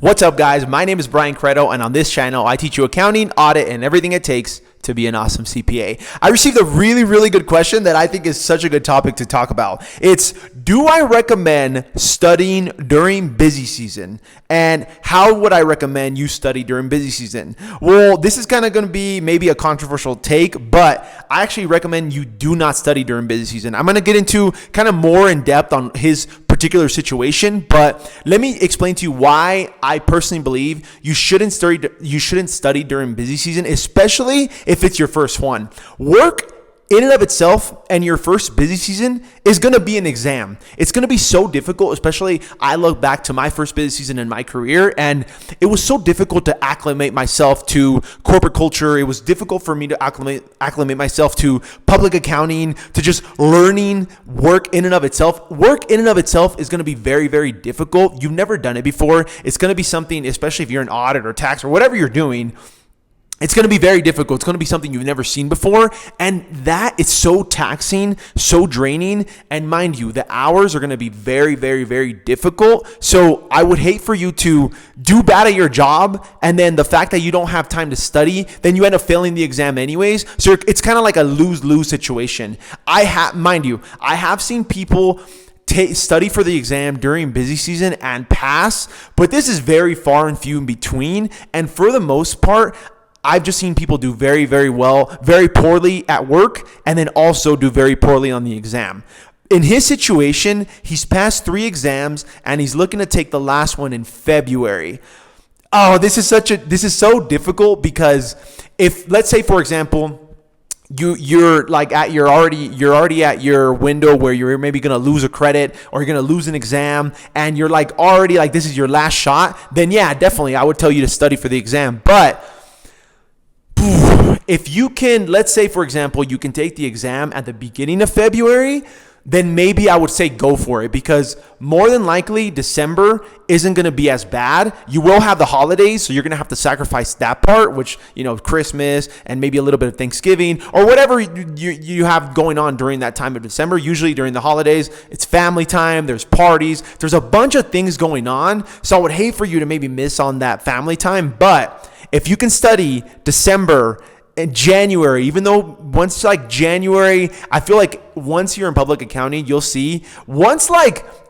What's up, guys? My name is Bryan Carreto, and on this channel, I teach you accounting, audit, and everything it takes to be an awesome CPA. I received a really good question that I think is such a good topic to talk about. It's, do I recommend studying during busy season? And how would I recommend you study during busy season? Well, this is kind of going to be maybe a controversial take, but I actually recommend you do not study during busy season. I'm going to get into kind of more in depth on his particular situation, but let me explain to you why I personally believe you shouldn't study during busy season, especially if it's your first one. Work in and of itself and your first busy season is going to be an exam. It's going to be so difficult, especially I look back to my first busy season in my career, and it was so difficult to acclimate myself to corporate culture. It was difficult for me to acclimate myself to public accounting, to just learning work in and of itself. Work in and of itself is going to be very difficult. You've never done it before. It's going to be something, especially if you're in audit or tax or whatever you're doing, it's going to be very difficult. It's going to be something you've never seen before. And that is so taxing, so draining. And mind you, the hours are going to be very difficult. So I would hate for you to do bad at your job. And then the fact that you don't have time to study, then you end up failing the exam anyways. So it's kind of like a lose-lose situation. I have seen people study for the exam during busy season and pass, but this is very far and few in between. And for the most part, I've just seen people do very well, very poorly at work, and then also do very poorly on the exam. In his situation, he's passed 3 exams, and he's looking to take the last one in February. Oh, this is so difficult, because if, let's say, for example, you're already at your window where you're maybe going to lose a credit or you're going to lose an exam, and you're already this is your last shot, then yeah, definitely I would tell you to study for the exam. But if you can, let's say, for example, you can take the exam at the beginning of February, then maybe I would say go for it, because more than likely December isn't going to be as bad. You will have the holidays, so you're going to have to sacrifice that part, which, Christmas and maybe a little bit of Thanksgiving or whatever you have going on during that time of December. Usually during the holidays, it's family time, there's parties, there's a bunch of things going on. So I would hate for you to maybe miss on that family time. But if you can study December and January, even though once January, I feel like once you're in public accounting, you'll see once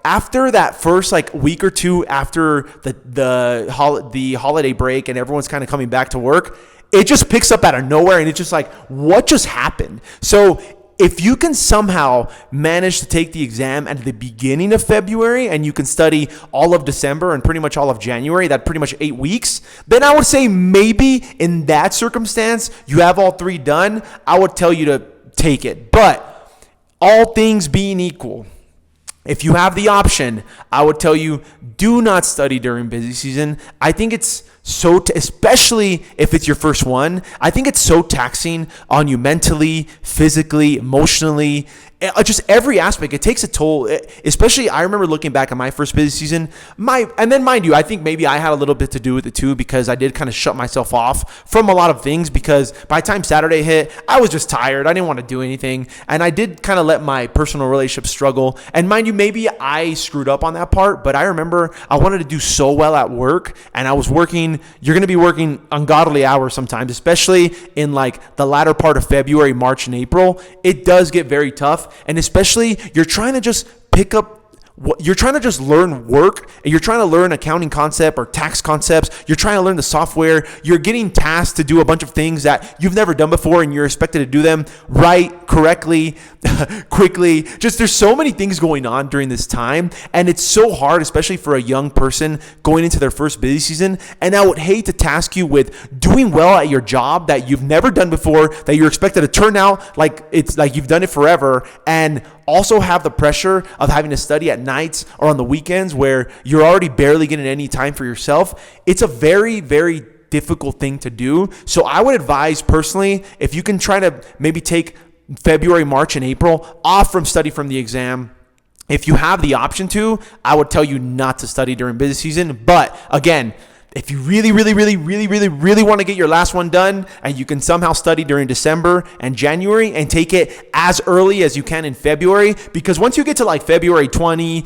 after that first week or two after the holiday break and everyone's kind of coming back to work, it just picks up out of nowhere, and it's just what just happened? So if you can somehow manage to take the exam at the beginning of February and you can study all of December and pretty much all of January, that pretty much 8 weeks, then I would say maybe in that circumstance, you have all 3 done, I would tell you to take it. But all things being equal, if you have the option, I would tell you do not study during busy season. I think it's especially if it's your first one, I think it's so taxing on you mentally, physically, emotionally, just every aspect. It takes a toll. Especially, I remember looking back at my first busy season. And then mind you, I think maybe I had a little bit to do with it too, because I did kind of shut myself off from a lot of things, because by the time Saturday hit, I was just tired. I didn't want to do anything, and I did kind of let my personal relationship struggle. And mind you, maybe I screwed up on that part, but I remember I wanted to do so well at work, and I was working. You're going to be working ungodly hours sometimes, especially in the latter part of February, March, and April. It does get very tough. And especially, you're trying to just you're trying to just learn work, and you're trying to learn accounting concept or tax concepts. You're trying to learn the software. You're getting tasked to do a bunch of things that you've never done before, and you're expected to do them right, correctly, quickly. Just there's so many things going on during this time, and it's so hard, especially for a young person going into their first busy season. And I would hate to task you with doing well at your job that you've never done before, that you're expected to turn out like you've done it forever, and also have the pressure of having to study at nights or on the weekends where you're already barely getting any time for yourself. It's a very difficult thing to do. So I would advise personally, if you can try to maybe take February, March, and April off from study from the exam. If you have the option to, I would tell you not to study during busy season. But again, if you really want to get your last one done, and you can somehow study during December and January and take it as early as you can in February, because once you get to like February 20,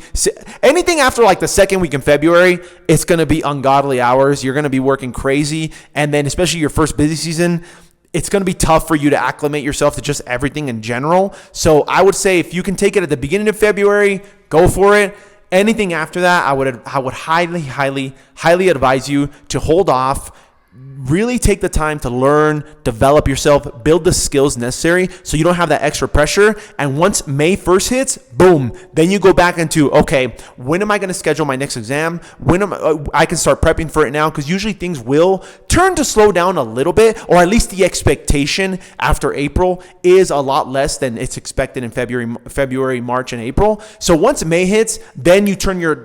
anything after like the second week in February, it's going to be ungodly hours. You're going to be working crazy. And then especially your first busy season, it's going to be tough for you to acclimate yourself to just everything in general. So I would say if you can take it at the beginning of February, go for it. Anything after that, I would highly advise you to hold off. Really take the time to learn, develop yourself, build the skills necessary so you don't have that extra pressure. And once May 1st hits, boom, then you go back into, okay, when am I going to schedule my next exam? I can start prepping for it now, because usually things will turn to slow down a little bit, or at least the expectation after April is a lot less than it's expected in February, March, and April. So once May hits, then you turn your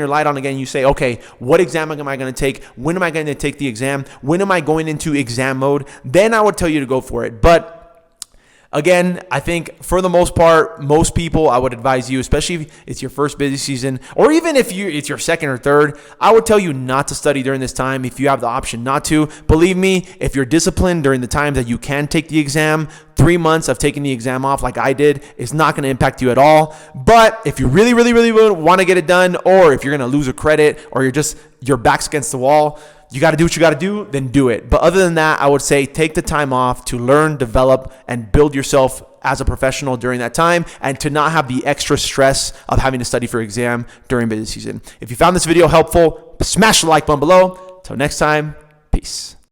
light on again. You say, okay, what exam am I going to take? When am I going to take the exam? When am I going into exam mode? Then I would tell you to go for it. But again, I think for the most part, most people, I would advise you, especially if it's your first busy season, or even if it's your second or third, I would tell you not to study during this time if you have the option not to. Believe me, if you're disciplined during the time that you can take the exam, 3 months of taking the exam off like I did is not going to impact you at all. But if you really want to get it done, or if you're going to lose a credit, or your back's against the wall, you got to do what you got to do, then do it. But other than that, I would say take the time off to learn, develop, and build yourself as a professional during that time, and to not have the extra stress of having to study for exam during busy season. If you found this video helpful, smash the like button below. Till next time, peace.